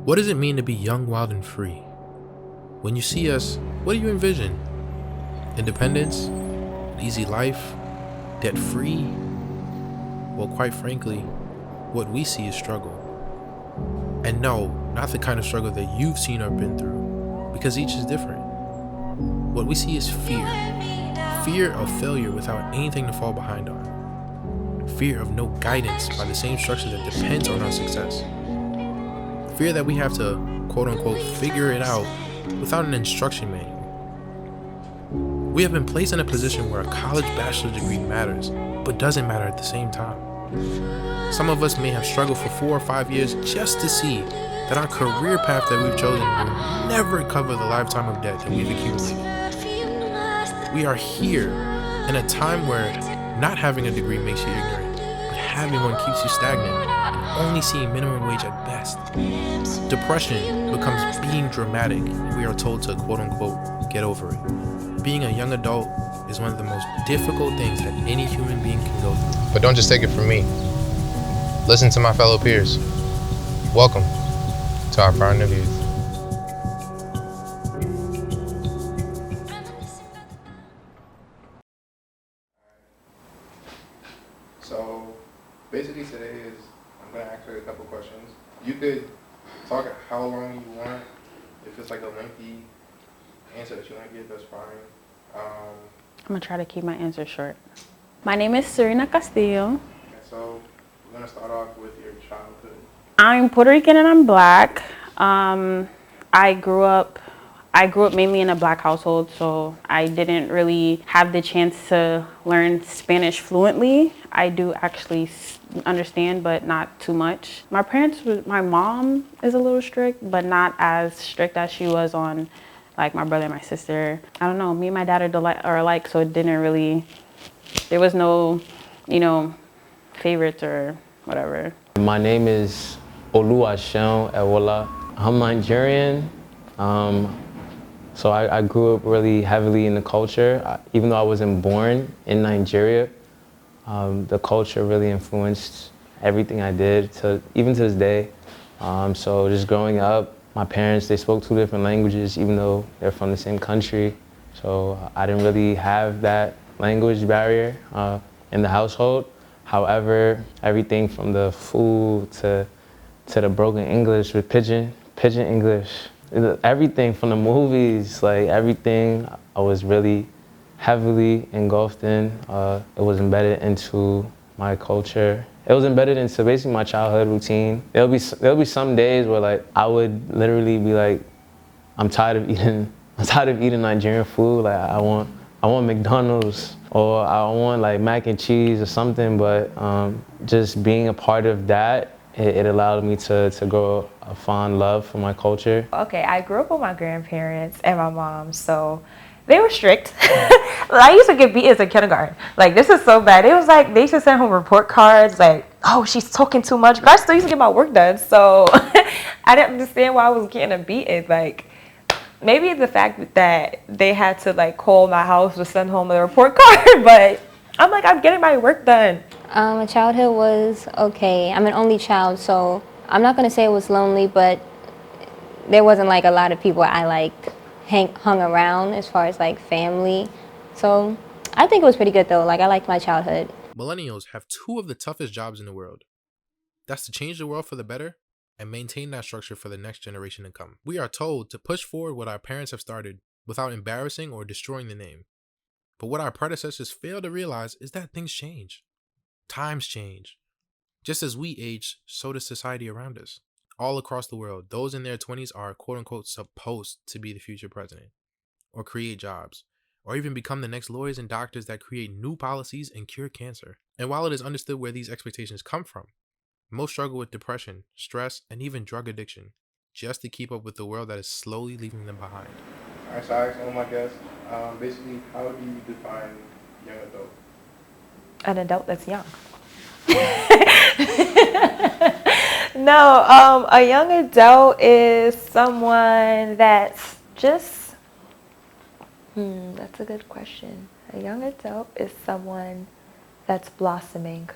What does it mean to be young, wild, and free? When you see us, what do you envision? Independence? An easy life? Debt-free? Well, quite frankly, what we see is struggle. And no, not the kind of struggle that you've seen or been through, because each is different. What we see is fear. Fear of failure without anything to fall behind on. Fear of no guidance by the same structure that depends on our success. Fear that we have to, quote unquote, figure it out without an instruction manual. We have been placed in a position where a college bachelor's degree matters, but doesn't matter at the same time. Some of us may have struggled for 4 or 5 years just to see that our career path that we've chosen will never cover the lifetime of debt that we've accumulated. We are here in a time where not having a degree makes you ignorant, but having one keeps you stagnant and only seeing minimum wage at best. Depression becomes being dramatic, and we are told to, quote unquote, get over it. Being a young adult is one of the most difficult things that any human being can go through. But don't just take it from me. Listen to my fellow peers. Welcome to our Fountain of Youth. So basically today is I'm going to ask her a couple questions. You could talk how long you want. If it's like a lengthy answer that you want to give, that's fine. I'm going to try to keep my answer short. My name is Serena Castillo. Okay, so we're going to start off with your childhood. I'm Puerto Rican and I'm Black. I grew up mainly in a Black household, so I didn't really have the chance to learn Spanish fluently. I do actually understand, but not too much. My mom is a little strict, but not as strict as she was on like my brother and my sister. I don't know, me and my dad are alike, so it didn't really, there was no, favorites or whatever. My name is Oluwaseun Ewola. I'm Nigerian. So I grew up really heavily in the culture. Even though I wasn't born in Nigeria, the culture really influenced everything I did, even to this day. So just growing up, my parents, they spoke 2 different languages, even though they're from the same country. So I didn't really have that language barrier in the household. However, everything from the food to the broken English with pidgin English, everything from the movies, like everything I was really heavily engulfed in. It was embedded into my culture. It was embedded into basically my childhood routine. There'll be some days where like I would literally be like, I'm tired of eating Nigerian food. Like I want McDonald's, or I want like mac and cheese or something. But just being a part of that, it allowed me to grow a fond love for my culture. Okay, I grew up with my grandparents and my mom, so they were strict. I used to get beat in kindergarten. Like, this is so bad. It was like, they used to send home report cards, like, oh, she's talking too much. But I still used to get my work done, so I didn't understand why I was getting a beating. Like, maybe the fact that they had to, like, call my house to send home a report card, but I'm like, I'm getting my work done. My childhood was okay. I'm an only child, so I'm not going to say it was lonely, but there wasn't, like, a lot of people I, like, hung around as far as like family. So I think it was pretty good though. Like I liked my childhood. Millennials have 2 of the toughest jobs in the world. That's to change the world for the better and maintain that structure for the next generation to come. We are told to push forward what our parents have started without embarrassing or destroying the name. But what our predecessors fail to realize is that things change. Times change. Just as we age, so does society around us. All across the world, those in their 20s are quote-unquote supposed to be the future president, or create jobs, or even become the next lawyers and doctors that create new policies and cure cancer. And while it is understood where these expectations come from, most struggle with depression, stress, and even drug addiction, just to keep up with the world that is slowly leaving them behind. All right, so I asked all my guests, basically, how do you define young adult? An adult that's young. No, a young adult is someone that's just, that's a good question. A young adult is someone that's blossoming.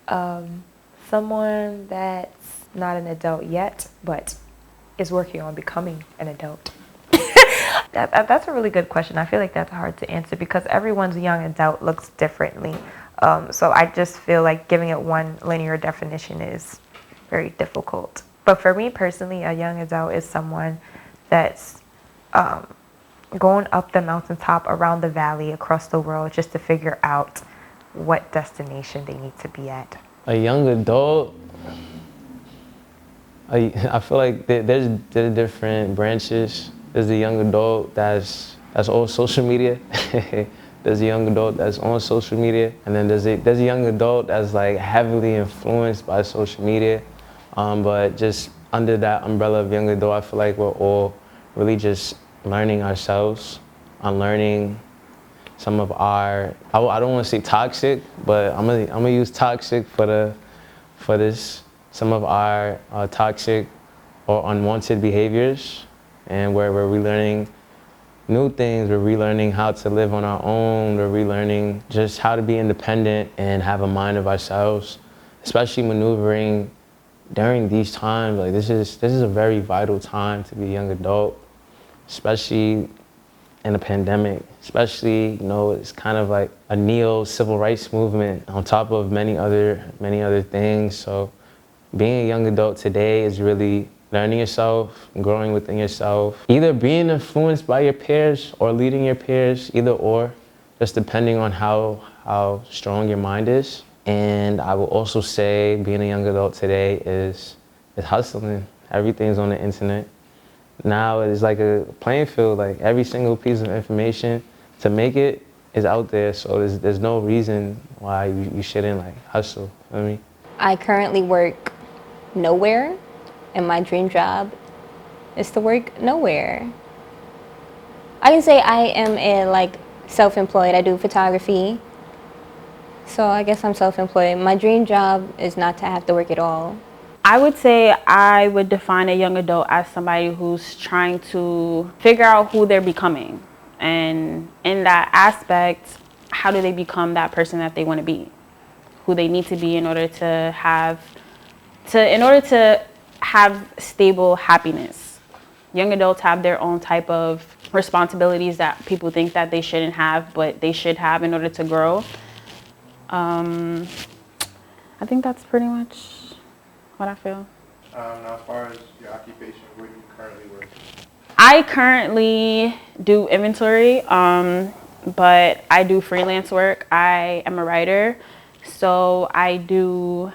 Someone that's not an adult yet, but is working on becoming an adult? That's a really good question. I feel like that's hard to answer because everyone's young adult looks differently. So I just feel like giving it one linear definition is very difficult. But for me personally, a young adult is someone that's going up the mountaintop, around the valley, across the world, just to figure out what destination they need to be at. A young adult, I feel like there's different branches. There's the young adult that's on social media. There's a young adult that's on social media, and then there's a young adult that's like heavily influenced by social media. But just under that umbrella of young adult, I feel like we're all really just learning ourselves, unlearning some of our, I don't want to say toxic, but I'm gonna use toxic for this, some of our toxic or unwanted behaviors, and where we're relearning new things, we're relearning how to live on our own, we're relearning just how to be independent and have a mind of ourselves, especially maneuvering during these times. Like this is a very vital time to be a young adult, especially in a pandemic, especially, it's kind of like a neo-civil rights movement on top of many other things. So being a young adult today is really learning yourself, growing within yourself, either being influenced by your peers or leading your peers, either or, just depending on how strong your mind is. And I will also say being a young adult today is hustling. Everything's on the internet. Now it's like a playing field, like every single piece of information to make it is out there, so there's no reason why you shouldn't like hustle. You know what I mean? I currently work nowhere, and my dream job is to work nowhere. I can say I am self-employed. I do photography, so I guess I'm self-employed. My dream job is not to have to work at all. I would say I would define a young adult as somebody who's trying to figure out who they're becoming. And in that aspect, how do they become that person that they want to be? Who they need to be in order to have stable happiness. Young adults have their own type of responsibilities that people think that they shouldn't have, but they should have in order to grow. I think that's pretty much what I feel. Now, as far as your occupation, where do you currently work? I currently do inventory, but I do freelance work. I am a writer, so I do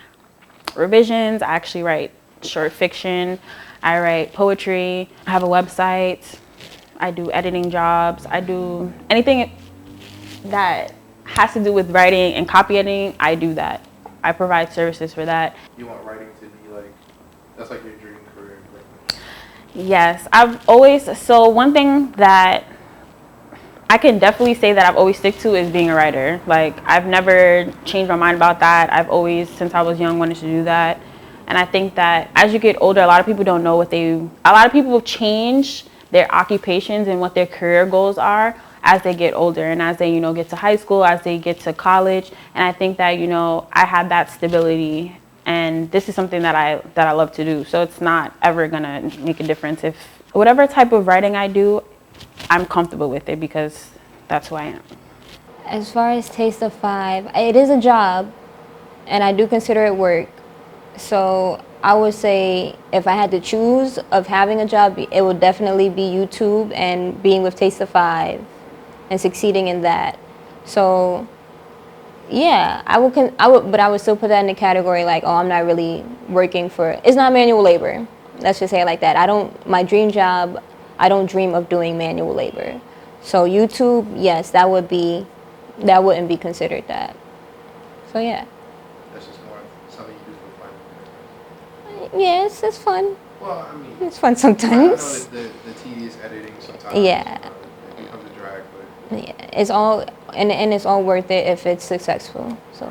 revisions. I actually write short fiction. I write poetry. I have a website. I do editing jobs. I do anything that has to do with writing and copy editing. I do that. I provide services for that. You want writing to be like, that's like your dream career? Like. Yes, so one thing that I can definitely say that I've always stick to is being a writer. Like, I've never changed my mind about that. I've always, since I was young, wanted to do that. And I think that as you get older, a lot of people don't know a lot of people change their occupations and what their career goals are as they get older and as they, get to high school, as they get to college. And I think that, I have that stability, and this is something that I love to do. So it's not ever gonna make a difference. If whatever type of writing I do, I'm comfortable with it because that's who I am. As far as Taste of Five, it is a job, and I do consider it work. So I would say if I had to choose of having a job, it would definitely be YouTube and being with Taste of Five and succeeding in that. So yeah, I would still put that in the category like, oh, I'm not really working for, it's not manual labor. Let's just say it like that. My dream job, I don't dream of doing manual labor. So YouTube, yes, that wouldn't be considered that. So yeah. That's just more something you do for fun. Yes, it's fun. Well, I mean, It's fun I know sometimes. that the tedious editing sometimes. Yeah. It becomes a drag, but. Yeah, it's all and it's all worth it if it's successful. So.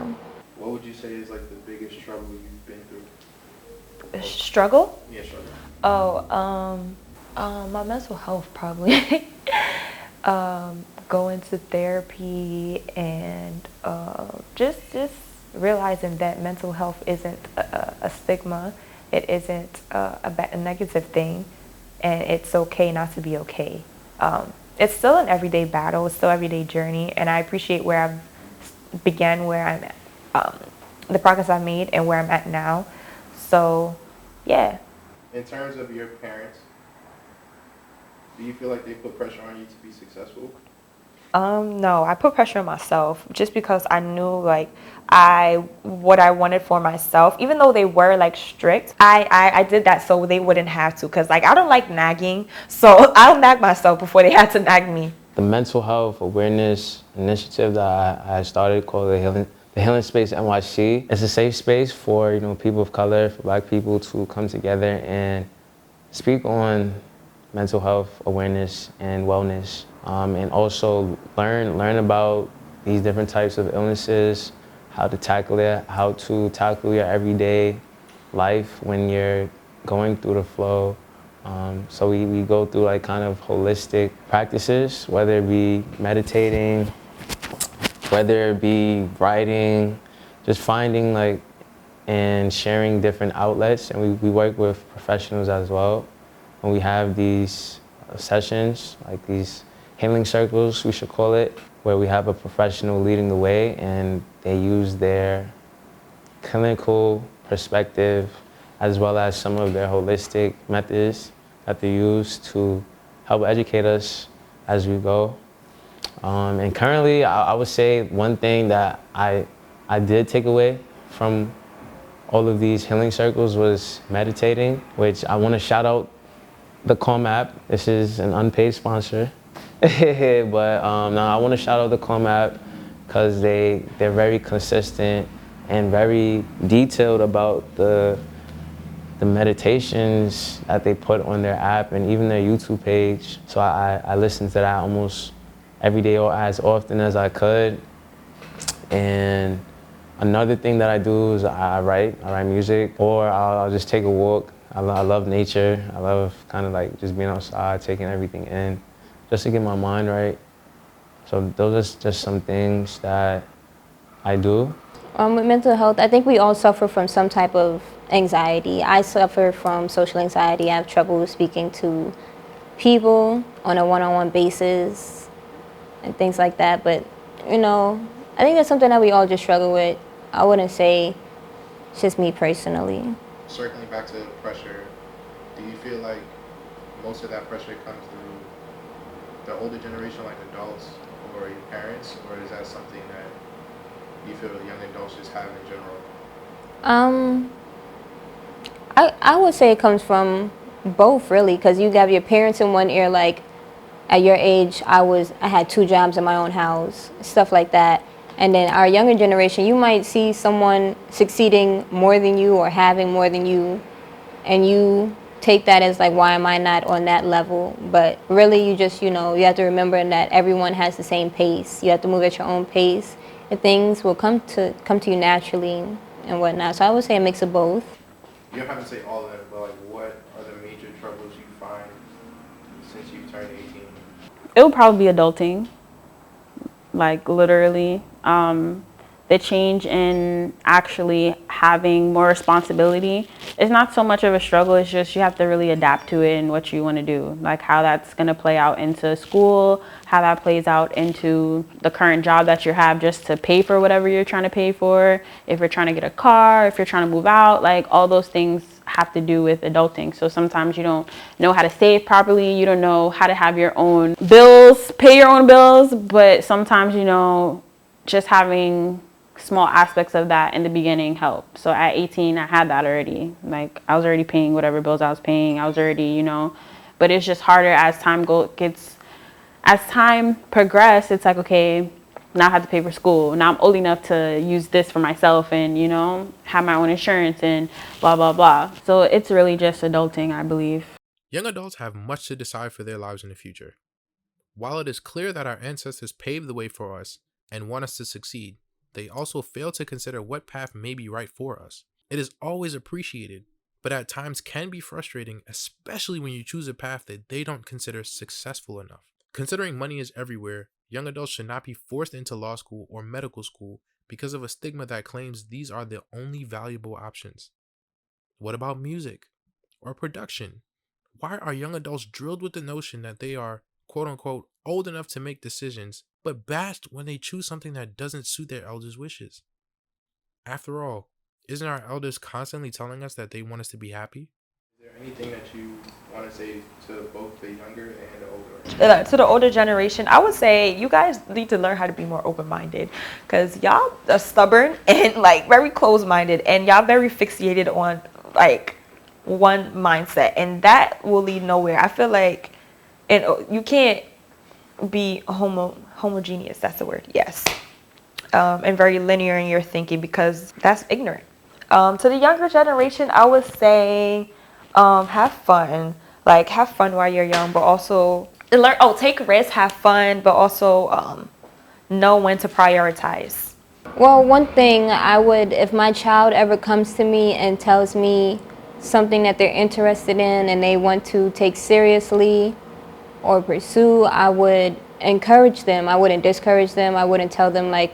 What would you say is like the biggest struggle you've been through? Struggle? Yeah, struggle. My mental health probably. Going to therapy and just realizing that mental health isn't a stigma. It isn't a negative thing. and it's okay not to be okay. It's still an everyday battle, it's still an everyday journey, and I appreciate where I've began, where I'm at, the progress I've made, and where I'm at now. So, yeah. In terms of your parents, do you feel like they put pressure on you to be successful? No, I put pressure on myself just because I knew like what I wanted for myself. Even though they were like strict, I did that so they wouldn't have to. Cause like I don't like nagging, so I'll nag myself before they had to nag me. The mental health awareness initiative that I started called the Healing Space NYC. It's a safe space for people of color, for Black people to come together and speak on mental health awareness and wellness, and also learn about these different types of illnesses, how to tackle it, how to tackle your everyday life when you're going through the flow. So we go through like kind of holistic practices, whether it be meditating, whether it be writing, just finding like and sharing different outlets. And we work with professionals as well. And we have these sessions, like these healing circles, we should call it, where we have a professional leading the way and they use their clinical perspective as well as some of their holistic methods that they use to help educate us as we go. And currently, I would say one thing that I did take away from all of these healing circles was meditating, which I want to shout out the Calm app. This is an unpaid sponsor. But no, I want to shout out the Calm app because they're very consistent and very detailed about the meditations that they put on their app and even their YouTube page. So I listen to that almost every day or as often as I could. And another thing that I do is I write music, or I'll just take a walk. I love nature. I love kind of like just being outside, taking everything in, just to get my mind right. So those are just some things that I do. With mental health, I think we all suffer from some type of anxiety. I suffer from social anxiety. I have trouble speaking to people on a one-on-one basis and things like that. But, I think that's something that we all just struggle with. I wouldn't say it's just me personally. Circling back to pressure, do you feel like most of that pressure comes through the older generation, like adults or your parents, or is that something that you feel young adults just have in general? I would say it comes from both, really, because you have your parents in one ear, like at your age, I had 2 jobs in my own house, stuff like that. And then our younger generation, you might see someone succeeding more than you or having more than you, and you take that as like, why am I not on that level? But really, you just, you have to remember that everyone has the same pace. You have to move at your own pace, and things will come to you naturally and whatnot. So I would say a mix of both. You don't have to say all of it, but like, what are the major troubles you find since you've turned 18? It would probably be adulting, like literally. The change in actually having more responsibility is not so much of a struggle. It's just you have to really adapt to it and what you want to do, like how that's going to play out into school, how that plays out into the current job that you have just to pay for whatever you're trying to pay for. If you're trying to get a car, if you're trying to move out, like all those things have to do with adulting. So sometimes you don't know how to save properly. You don't know how to have your own bills, pay your own bills. But sometimes, just having small aspects of that in the beginning help. So at 18, I had that already. Like I was already paying whatever bills I was paying. I was already, but it's just harder as as time progresses. It's like, okay, now I have to pay for school. Now I'm old enough to use this for myself and, have my own insurance and blah, blah, blah. So it's really just adulting, I believe. Young adults have much to decide for their lives in the future. While it is clear that our ancestors paved the way for us and want us to succeed, they also fail to consider what path may be right for us. It is always appreciated, but at times can be frustrating, especially when you choose a path that they don't consider successful enough. Considering money is everywhere, young adults should not be forced into law school or medical school because of a stigma that claims these are the only valuable options. What about music or production? Why are young adults drilled with the notion that they are, quote unquote, old enough to make decisions, but bashed when they choose something that doesn't suit their elders' wishes? After all, isn't our elders constantly telling us that they want us to be happy? Is there anything that you want to say to both the younger and the older? To the older generation, I would say you guys need to learn how to be more open-minded, because y'all are stubborn and like very closed-minded, and y'all very fixated on like one mindset, and that will lead nowhere. I feel like, and you can't be homogeneous. That's the word. Yes. And very linear in your thinking, because that's ignorant. To the younger generation, I would say have fun. Like, have fun while you're young, but also learn. Oh, take risks, have fun, but also know when to prioritize. Well, one thing I would, if my child ever comes to me and tells me something that they're interested in and they want to take seriously or pursue, I would encourage them. I wouldn't discourage them. I wouldn't tell them like,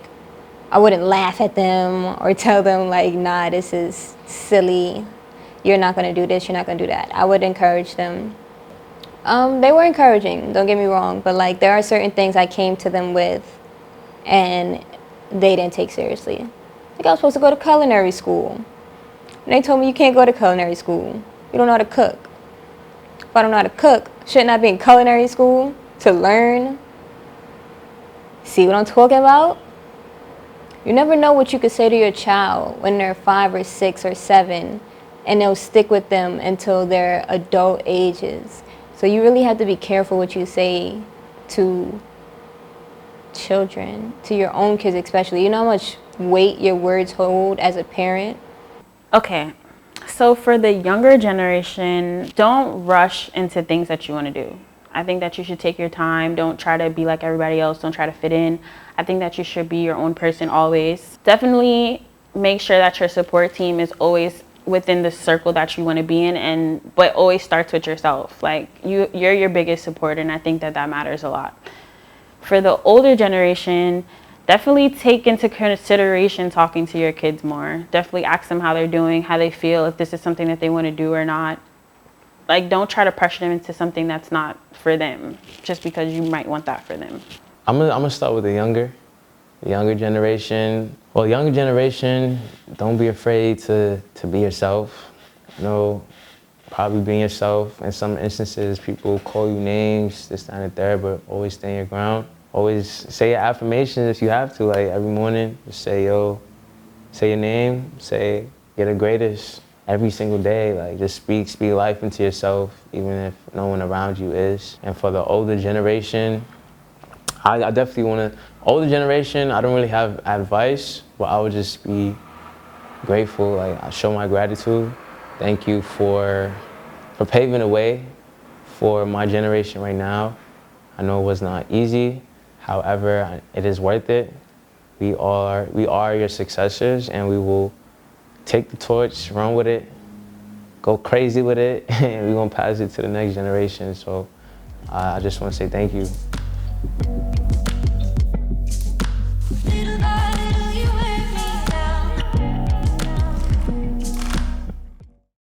I wouldn't laugh at them or tell them like, nah, this is silly. You're not going to do this. You're not going to do that. I would encourage them. They were encouraging, don't get me wrong, but like there are certain things I came to them with and they didn't take seriously. Like I was supposed to go to culinary school. And they told me you can't go to culinary school. You don't know how to cook. If I don't know how to cook, shouldn't I be in culinary school to learn? See what I'm talking about? You never know what you could say to your child when they're 5 or 6 or 7, and they'll stick with them until their adult ages. So you really have to be careful what you say to children, to your own kids especially. You know how much weight your words hold as a parent? Okay, so for the younger generation, don't rush into things that you want to do. I think that you should take your time. Don't try to be like everybody else. Don't try to fit in. I think that you should be your own person always. Definitely make sure that your support team is always within the circle that you want to be in, but always starts with yourself. Like you're your biggest support, and I think that matters a lot. For the older generation, definitely take into consideration talking to your kids more. Definitely ask them how they're doing, how they feel, if this is something that they want to do or not. Like, don't try to pressure them into something that's not for them, just because you might want that for them. I'm gonna start with the younger generation. Well, younger generation, don't be afraid to be yourself. You know, probably being yourself. In some instances, people call you names, this, that, and the third, but always stay your ground. Always say your affirmations if you have to. Like every morning, just say, yo, say your name, say you're the greatest. Every single day, like just speak life into yourself, even if no one around you is. And for the older generation, I definitely want to, older generation, I don't really have advice, but I would just be grateful. Like I show my gratitude. Thank you for paving the way for my generation right now. I know it was not easy. However, it is worth it. We are your successors, and we will take the torch, run with it, go crazy with it, and we're gonna pass it to the next generation. So I just want to say thank you.